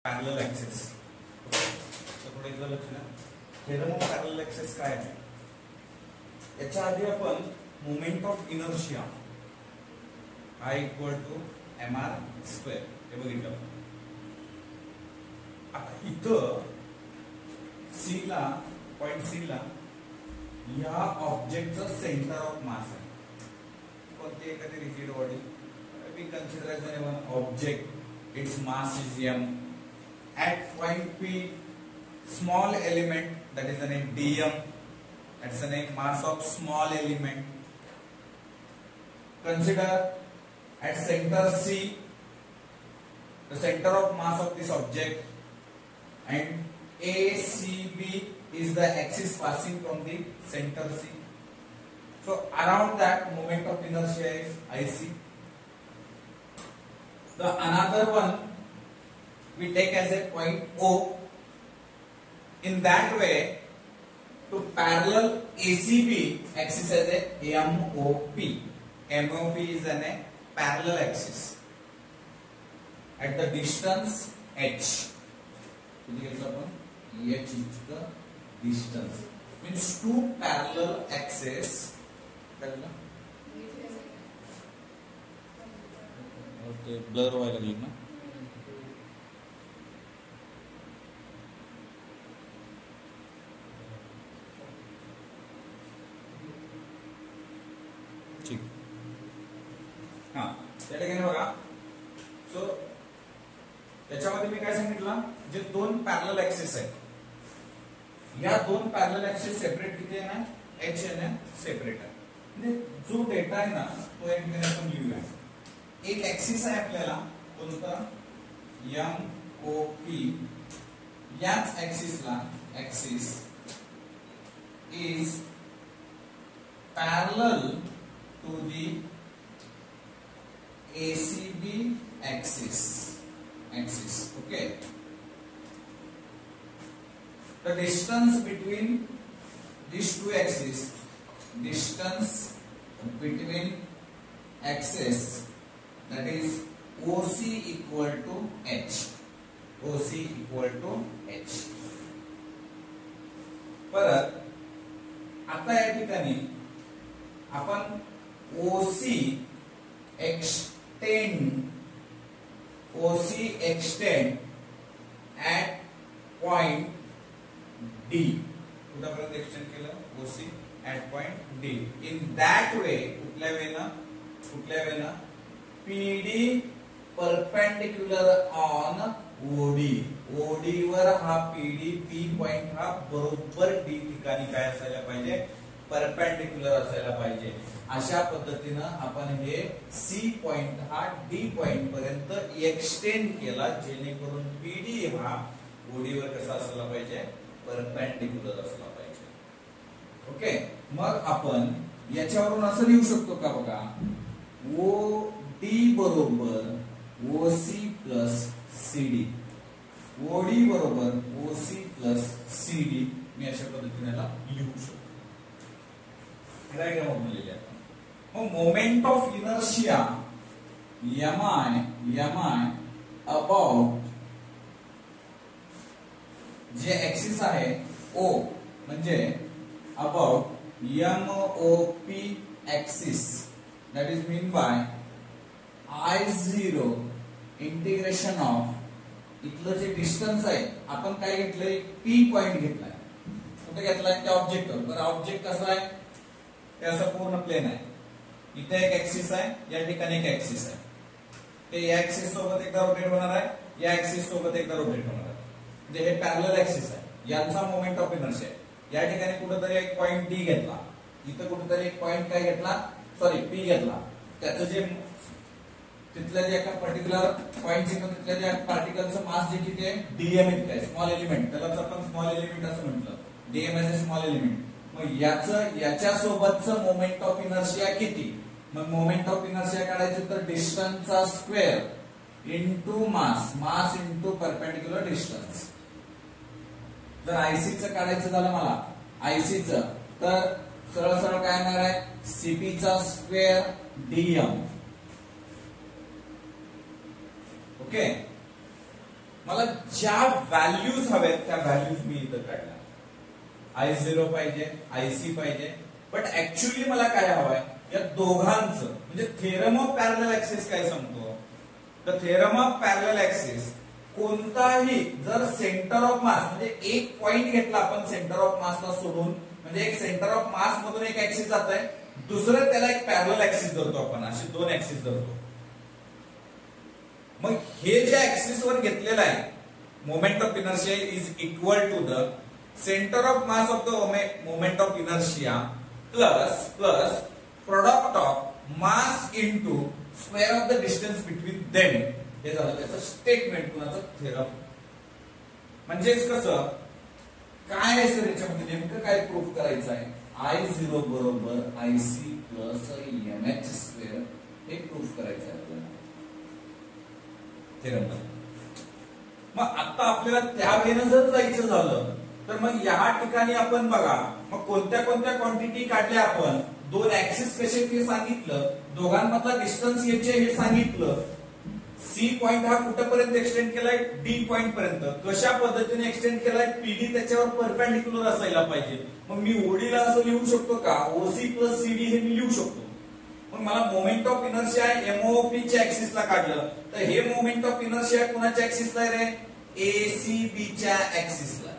Parallel access. तर थोडं एकदा लक्ष द्या. फेरोमोन पॅरलल ऍक्सेस काय आहे? याच्या आधी आपण moment of inertia I equal to mr square हे बघितलं. आता इथं सी ला पॉइंट सी ला या ऑब्जेक्टचं सेंटर ऑफ मास आहे. कोणती एखादी rigid body we consider as one object, its mass is m. At point P, small element, that is the name dm, that's the name mass of small element. Consider at center C, the center of mass of this object, and ACB is the axis passing from the center C. So around that moment of inertia is IC. The another one we take as a point O. In that way, to parallel ACB axis as a MOP. MOP is a parallel axis at the distance h. H is the distance. Means two parallel axes. Blur व्हायला लागली ना. ठीक. हा त्या ठिकाणी बघा. So त्याच्यामध्ये मी काय सांगितलं, जे दोन पॅरलल ऍक्सिस आहेत, या दोन पॅरलल ऍक्सिस सेपरेट किती आहे ना, एच आहे ना, सेपरेट आहे. म्हणजे जो डेटा आहे ना तो एक ठिकाणी आपण लिहूया. एक ऍक्सिस आहे आपल्याला कोणता, एम ओ पी. याच ऍक्सिसला axis is parallel to the ACB axis. Okay. The distance between these two axes, distance between axes, that is OC equal to H. OC equal to H. परत आता या ठिकाणी आपण OC extend at point D. कुठपर्यंत extend केलं, OC at point D. In that way, कुठल्या वेळेला PD perpendicular on OD. OD वर हा PD P पॉइंट हा बरोबर D ठिकाणी काय असायला पाहिजे, परपेंडिक्युलर असायला पाहिजे. अशा पद्धतीनं आपण हे सी पॉइंट हा डी पॉइंट पर्यंत एक्सटेंड केला, जेणेकरून पीडी हा ओडी वर कसा असला पाहिजे, परपेंडिक्युलर असला पाहिजे. ओके. मग आपण याच्यावरून असं लिहू शकतो का बघा, ओ डी बरोबर ओसी प्लस सीडी. ओडी बरोबर ओसी प्लस सीडी मी अशा पद्धतीने लिहू शकतो. मग moment of inertia M I about जे ऍक्सिस आहे ओ, म्हणजे about M O P axis, that is mean by I0 integration of, इथलं जे डिस्टन्स आहे आपण काय घेतलंय, पी पॉइंट घेतलाय. कुठे घेतलाय, त्या ऑब्जेक्टवर. बरं ऑब्जेक्ट कसा आहे, ते असं पूर्ण प्लेन आहे. इथे एक ऍक्सिस आहे, या ठिकाणी एक ऍक्सिस आहे. ते या ऍक्सिस सोबत एकदा रोटेट होणार आहे, या ऍक्सिस सोबत एकदा रोटेट होणार आहे. म्हणजे हे पॅरलल ऍक्सिस आहे, यांचा मोमेंट ऑफ इनर्शिया आहे. या ठिकाणी कुठेतरी एक पॉइंट डी घेतला, इथं कुठेतरी एक पॉइंट काय घेतला, सॉरी पी घेतला. त्याचं जे तिथल्या जे एका पर्टिक्युलर पॉइंट तिथल्या ज्या पार्टिकलचं मास जे किती आहे, डीएम इतकं आहे, स्मॉल एलिमेंट. त्यालाच आपण स्मॉल एलिमेंट असं म्हटलं, DM as a small element. मग याच्या सोबतचं मोमेंट ऑफ इनर्शिया किती. मग मोमेंट ऑफ इनर्शिया काढायचं तर डिस्टन्सचा square into mass into perpendicular distance. जर आयसीचं काढायचं झालं मला, आयसीचं, तर सरळ सरळ काय येणार आहे, सीपीचा स्क्वेअर डीएम. ओके. मला ज्या व्हॅल्यूज हव्यात त्या व्हॅल्यूज मी इथं काढल्या. I0 पाहिजे, IC पाहिजे, बट ऍक्च्युअली मला काय हवंय या दोघांचं म्हणजे थेरम ऑफ पॅरलल ऍक्सिस काय सांगतो. The theorem of parallel axis कोणताही जर सेंटर ऑफ मास म्हणजे एक पॉइंट घेतला आपण सेंटर ऑफ मासला सोडून म्हणजे एक सेंटर ऑफ मास मधून एक ऍक्सिस जात आहे, दुसरं त्याला एक पॅरलल ऍक्सिस धरतो आपण, असे दोन ऍक्सिस धरतो. मग हे जे ऍक्सिस वर घेतलेलं आहे moment of inertia is equal to the centre of mass of the moment of inertia plus product of mass into square of the distance between them. हे झालं त्याचं स्टेटमेंट, कुणाचं थेरम. म्हणजेच कसं काय आहे सर याच्यामध्ये नेमकं काय प्रूफ करायचं आहे. I0 बरोबर IC प्लस MH स्क्वेअर हे प्रूफ करायचं आहे आपल्याला थेरम. मग आता आपल्याला त्या वेळेनं जर जायचं झालं तर मग या ठिकाणी आपण बघा मग कोणत्या क्वांटिटी काढल्या आपण. दोन ऍक्सिस कसे ते सांगितलं, दोघांमधला डिस्टन्स याचे हे सांगितलं. सी पॉइंट हा कुठपर्यंत एक्सटेंड केलाय, डी पॉइंट पर्यंत. कशा पद्धतीने एक्सटेंड केलाय, पीडी त्याच्यावर परपेंडिक्युलर असायला पाहिजे. मग मी ओडीला असं लिहू शकतो का, ओसी प्लस सीडी हे मी लिहू शकतो. मग मला मोमेंट ऑफ इनर्शिया एमओपी च्या ऍक्सिसला काढलं तर हे मोमेंट ऑफ इनर्शिया कुणाच्या ऍक्सिसला आहे रे, एसीबी च्या ऍक्सिसला.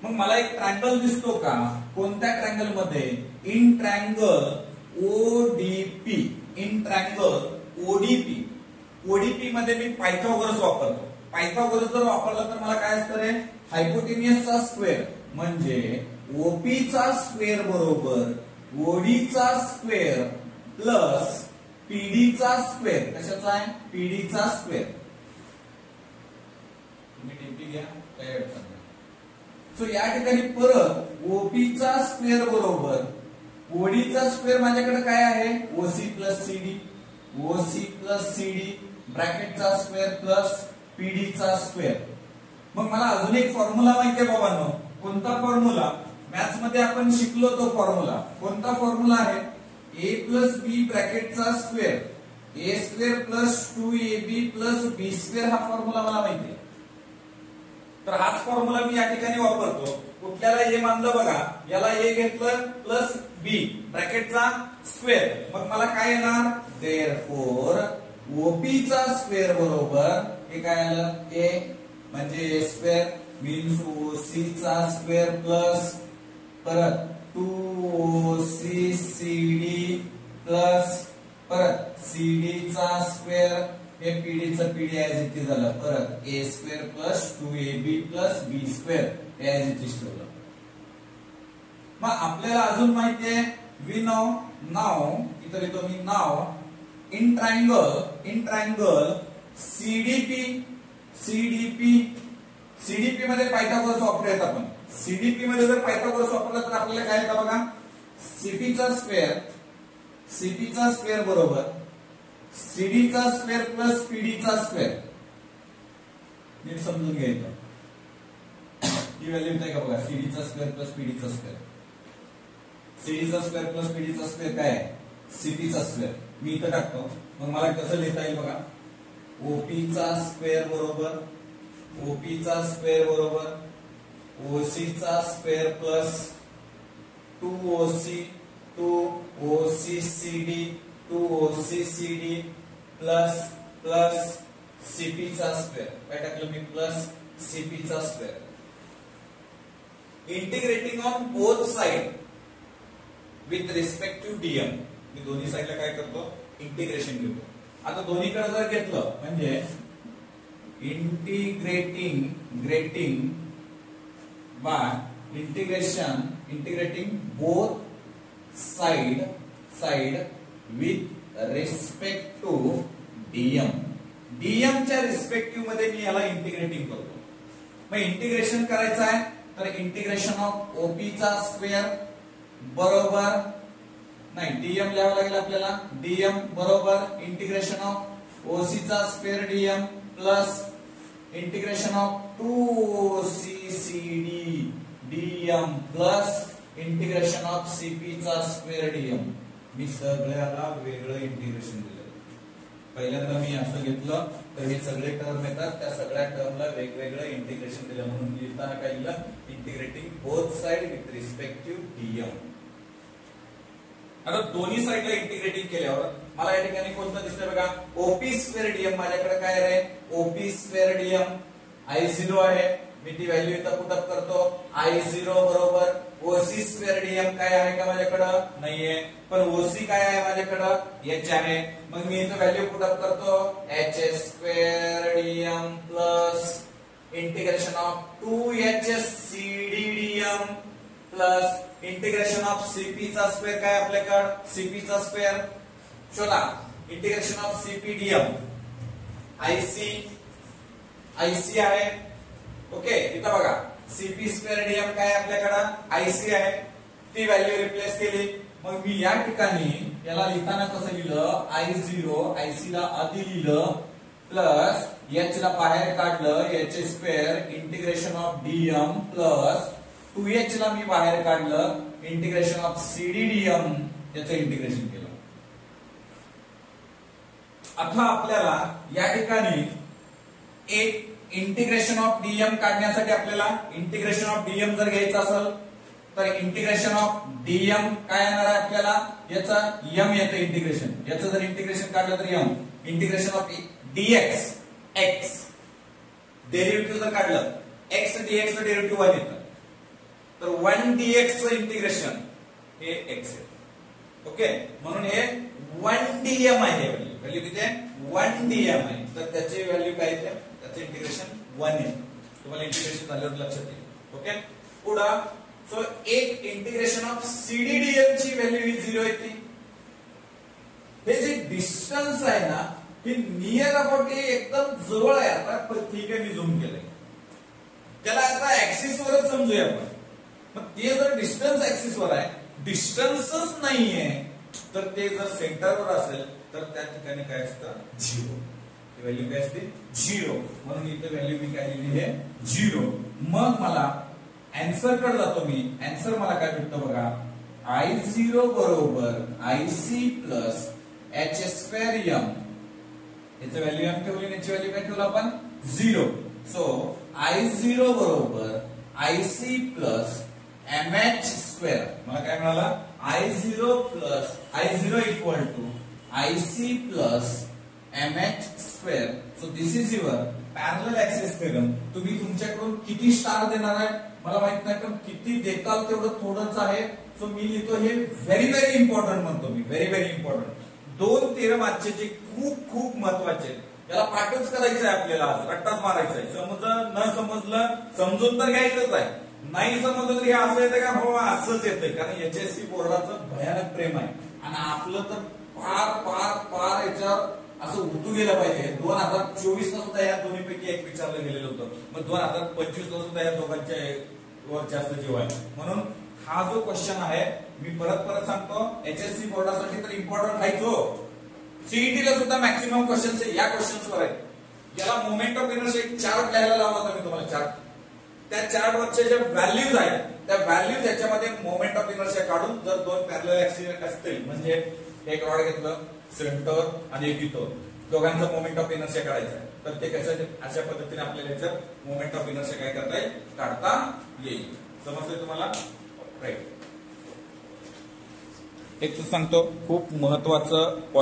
मग मला एक ट्रायंगल दिसतो का, कोणत्या ट्रायंगल मध्ये, in triangle ODP, in triangle ODP. ODP मध्ये मी पायथागोरस वापरतो. पायथागोरस जर वापरला तर मला काय असतं रे, हायपोटेनियसचा स्क्वेअर म्हणजे ओपी चा स्क्वेअर बरोबर ओडीचा स्क्वेअर प्लस पीडीचा स्क्वेअर. कशाचा आहे, पीडीचा स्क्वेअर. तुम्ही टीपी घ्या काय अडचण नाही. सो या ठिकाणी परत ओपीचा स्क्वेअर बरोबर ओडीचा स्क्वेअर माझ्याकडे काय आहे, OC plus CD, OC plus CD ब्रॅकेटचा स्क्वेअर प्लस पीडीचा स्क्वेअर. मग मला अजून एक फॉर्म्युला माहिती आहे बाबांनो. कोणता फॉर्म्युला, मॅथ्स मध्ये आपण शिकलो तो फॉर्म्युला. कोणता फॉर्म्युला आहे, ए प्लस बी ब्रॅकेटचा स्क्वेअर, ए square plus 2ab plus B square. हा फॉर्म्युला मला माहिती आहे. तर हाच फॉर्म्युला मी या ठिकाणी वापरतो. कुठल्याला ए मानलं बघा, याला ए घेतलं प्लस बी ब्रॅकेटचा स्क्वेअर. मग मला काय येणार, देअरफॉर ओपीचा स्क्वेअर बरोबर हे काय आलं, ए म्हणजे ए स्क्वेअर मीन्स ओसीचा स्क्वेअर प्लस परत 2ओसी सीडी प्लस परत सीडीचा स्क्वेअर हे पीडीचं पीडी ऍज इट इज झालं. परत A square plus 2ab plus B square as it is ठेवलं. मग आपल्याला अजून माहिती आहे वी नो नाव, इथं लिहितो मी नाव, इन ट्रायंगल सीडीपी मध्ये पायथागोरस वापरूयात आपण. सीडीपी मध्ये जर पायथागोरस वापरला तर आपल्याला काय येतं बघा, सीपीचा स्क्वेअर बरोबर सीडीचा स्क्वेअर प्लस पीडीचा स्क्वेअर. नीट समजून घ्यायचं, ही व्हॅल्यू येते का बघा, सीडीचा स्क्वेअर प्लस पीडीचा स्क्वेअर. सीडीचा स्क्वेअर प्लस पीडीचा स्क्वेअर काय आहे, सीपीचा स्क्वेअर. मी इथं टाकतो. मग मला कसं लिहिता येईल बघा, ओपीचा स्क्वेअर बरोबर ओसीचा स्क्वेअर प्लस 2ओसी सीडी प्लस सीपीचा स्क्वेअर. काय टाकलं मी, प्लस सीपीचा square. Integrating on both side with respect to DM. मी दोन्ही साइडला काय करतो, इंटिग्रेशन घेतो. आता दोन्हीकडे जर घेतलं म्हणजे integrating by integrating both side with respect to DM. DM च्या रिस्पेक्टिव्ह मध्ये मी याला इंटिग्रेटिंग करतो. मग इंटिग्रेशन करायचं आहे तर इंटिग्रेशन ऑफ ओपीचा स्क्वेअर बरोबर नाही, डीएम लिहावं लागेल आपल्याला. डीएम बरोबर इंटिग्रेशन ऑफ ओसीचा square DM plus integration of 2ओसी CD DM plus integration of सीपीचा स्क्वेअर डीएम. मी सगळ्याला वेगळं इंटिग्रेशन दिलं. पहिल्यांदा मी असं घेतलं तर हे सगळे टर्म येतात, त्या सगळ्या टर्मला वेगवेगळं इंटिग्रेशन दिलं म्हणून लिहिताना काय लिहिलं, integrating both side with respective DM. आता दोन्ही साइडला इंटिग्रेटिंग केल्यावर मला या ठिकाणी कोणतं दिसतंय बघा, ओपी स्क्वेअर डीएम. माझ्याकडे काय आहे, ओपी स्क्वेअर डीएम I0 आहे. मी ती व्हॅल्यू इथं पुटअप करतो. I0 बरोबर ओसी स्क्वेअर डीएम काय आहे का माझ्याकडं, नाहीये, पण ओसी काय आहे माझ्याकडं, एच आहे. मग मी इथं व्हॅल्यू पुटअप करतो, H square DM plus integration of 2h CD DM plus integration of CP चा स्क्वेअर काय आपल्याकडे, सीपी चा स्क्वेअर शोधा. Integration of CP DM IC आहे. ओके, इथं बघा सीपी स्क्वेअर डीएम काय आपल्याकडे आयसी आहे, ती व्हॅल्यू रिप्लेस केली. मग मी या ठिकाणी याला लिहिताना कसं लिहिलं, I0 आयसी ला आधी लिहिलं प्लस एच ला बाहेर काढलं, H square integration of DM plus 2h ला मी बाहेर काढलं, इंटिग्रेशन ऑफ सीडी डीएम याचं इंटिग्रेशन केलं. आता आपल्याला या ठिकाणी एक इंटिग्रेशन ऑफ डीएम काढण्यासाठी आपल्याला इंटिग्रेशन ऑफ डीएम जर घ्यायचं असेल तर इंटिग्रेशन ऑफ डीएम काय येणार आहे आपल्याला, याचं एम येतं इंटिग्रेशन, याचं जर इंटिग्रेशन काढलं तर M. Integration of dx x derivative जर काढलं, एक्स डीएक्स चं डेरिव्हेटिव्ह 1 येतं, तर 1 dx चं इंटिग्रेशन हे x आहे. ओके, म्हणून हे 1 dm आहे. व्हॅल्यू किती आहे, 1 dm आहे. तर त्याची व्हॅल्यू काय येते, त्याचं इंटिग्रेशन 1 आहे. तुम्हाला इंटिग्रेशन झाल्यावर लक्षात येईल. ओके, पुढं सो एक इंटिग्रेशन ऑफ सीडी डीएम ची व्हॅल्यू ही 0 येते. हे जे डिस्टन्स आहे ना, हे नियर अबाउट एकदम जवळ आहे. आता ठीक आहे, मी झूम केलंय, त्याला आता ऍक्सिस वरच समजूया आपण. मग ते जर डिस्टन्स ऍक्सिस वर आहे, डिस्टन्सच नाहीये, तर ते जर सेंटरवर असेल तर त्या ठिकाणी काय असतं, 0. ती व्हॅल्यू काय असते, 0. म्हणून इथे व्हॅल्यू मी काय लिहिली आहे, 0. मग मला आन्सर कडे जातो मी. आन्सर मला काय भेटतं बघा, I0 बरोबर IC plus h square m. याचं व्हॅल्यू m ठेवली, याची व्हॅल्यू काय ठेवलं आपण, 0. सो I0 बरोबर IC प्लस mh स्क्वेअर. मला काय मिळाला, I0 इक्वल टू IC प्लस mh square. So this is your parallel axis theorem. तुम्ही तुमच्याकडून किती स्टार देणार आहे मला माहित नाही, पण किती देताल तेवढं थोडंच आहे. सो मी लिहितो हे व्हेरी व्हेरी इम्पॉर्टंट म्हणतो मी, व्हेरी व्हेरी इम्पॉर्टंट. 2 थेरम आजचे जे खूप खूप महत्वाचे, याला पाठच करायचं आहे आपल्याला, आज रट्टाच मारायचा आहे. समजलं न समजलं समजून तर घ्यायचंच आहे, नाही समजलं तरी असं येतं का, हो असंच येतंय. कारण HSC बोर्डाचं भयानक प्रेम आहे आणि आपलं तर पार पार पार याच्यावर असं उतू गेलं पाहिजे. 2024 ला सुद्धा या दोन्हीपैकी एक विचारलं गेलेलं होतं, मग 2025 ला सुद्धा या दोघांच्या वर जास्त जीव आहे. म्हणून हा जो क्वेश्चन आहे मी परत सांगतो, HSC बोर्डासाठी तर इम्पॉर्टंट राहायचो. सीईटीला सुद्धा मॅक्सिमम क्वेश्चन्स या क्वेश्चन्सवर आहेत. याला मोमेंट ऑफ इनर्शिया एक चार्ट लिहायला लावला होता मी तुम्हाला, चार्ट. त्या चार्ट वरचे जे व्हॅल्यूज आहेत त्या व्हॅल्यूज याच्यामध्ये मोमेंट ऑफ इनर्शिया काढून जर 2 पॅरलल ऍक्सिस असतील, म्हणजे एक रॉड घेतलं सेंटर आणि एक इथं, दोघांचा मोमेंट ऑफ इनर्शिया काढायचा आहे, तर ते कसं अशा पद्धतीने आपल्याला याच्यात मोमेंट ऑफ इनर्शिया काय करता येईल, काढता येईल. समजतंय तुम्हाला, राईट. एक सांगतो खूप महत्वाचं पॉइंट.